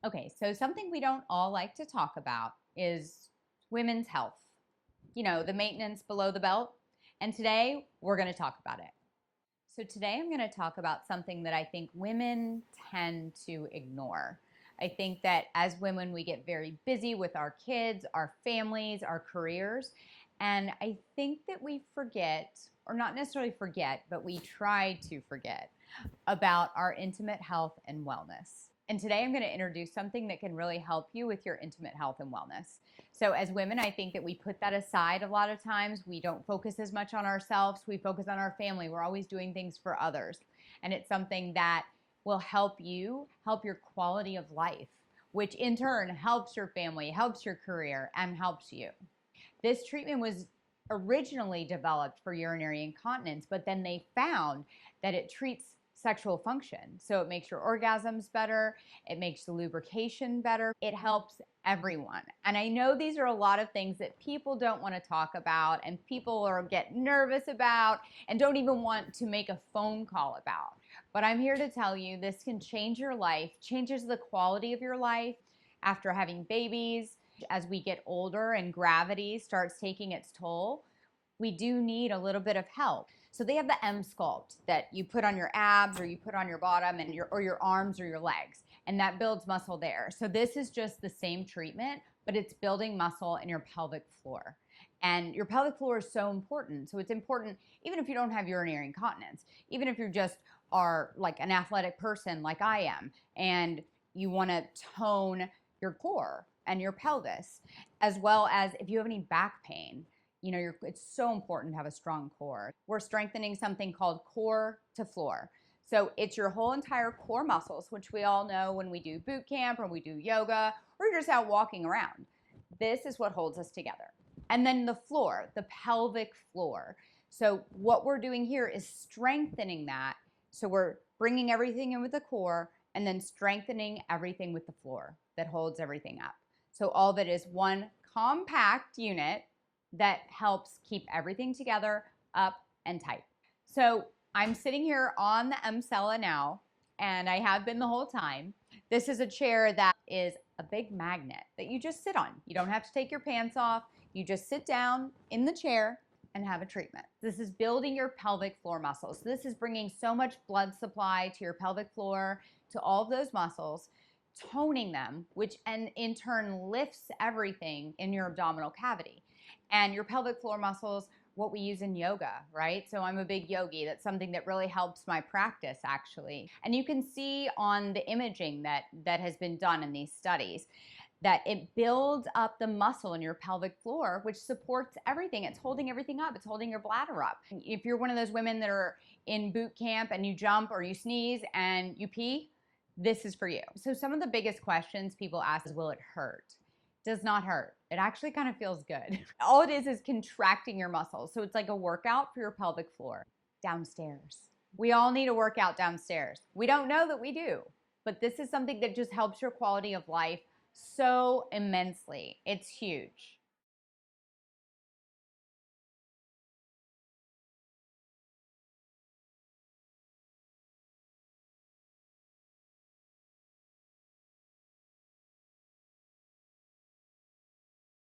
Okay, so something we don't all like to talk about is women's health. You know, the maintenance below the belt. And today we're going to talk about it. So today I'm going to talk about something that I think women tend to ignore. I think that as women, we get very busy with our kids, our families, our careers. And I think that we forget, or not necessarily forget, but we try to forget about our intimate health and wellness. And today I'm going to introduce something that can really help you with your intimate health and wellness. So as women, I think that we put that aside a lot of times. We don't focus as much on ourselves. We focus on our family. We're always doing things for others. And it's something that will help you, help your quality of life, which in turn helps your family, helps your career, and helps you. This treatment was originally developed for urinary incontinence, but then they found that it treats sexual function. So it makes your orgasms better, it makes the lubrication better, it helps everyone. And I know these are a lot of things that people don't want to talk about and people get nervous about and don't even want to make a phone call about. But I'm here to tell you this can change your life, changes the quality of your life after having babies. As we get older and gravity starts taking its toll, we do need a little bit of help. So they have the Emsculpt that you put on your abs or you put on your bottom and your arms or your legs, and that builds muscle there. So this is just the same treatment, but it's building muscle in your pelvic floor. And your pelvic floor is so important. So it's important even if you don't have urinary incontinence, even if you just are like an athletic person like I am, and you want to tone your core and your pelvis, as well as if you have any back pain. You know, it's so important to have a strong core. We're strengthening something called core to floor. So it's your whole entire core muscles, which we all know when we do boot camp or we do yoga or you're just out walking around. This is what holds us together. And then the floor, the pelvic floor. So what we're doing here is strengthening that. So we're bringing everything in with the core and then strengthening everything with the floor that holds everything up. So all of it is one compact unit that helps keep everything together, up and tight. So I'm sitting here on the Emsella now, and I have been the whole time. This is a chair that is a big magnet that you just sit on. You don't have to take your pants off. You just sit down in the chair and have a treatment. This is building your pelvic floor muscles. This is bringing so much blood supply to your pelvic floor, to all of those muscles, toning them, which and in turn lifts everything in your abdominal cavity. And your pelvic floor muscles, what we use in yoga, right? So I'm a big yogi. That's something that really helps my practice, actually. And you can see on the imaging that has been done in these studies that it builds up the muscle in your pelvic floor, which supports everything. It's holding everything up. It's holding your bladder up. If you're one of those women that are in boot camp and you jump or you sneeze and you pee, this is for you. So some of the biggest questions people ask is, will it hurt? Does not hurt. It actually kind of feels good. All it is contracting your muscles. So it's like a workout for your pelvic floor. Downstairs. We all need a workout downstairs. We don't know that we do, but this is something that just helps your quality of life so immensely. It's huge.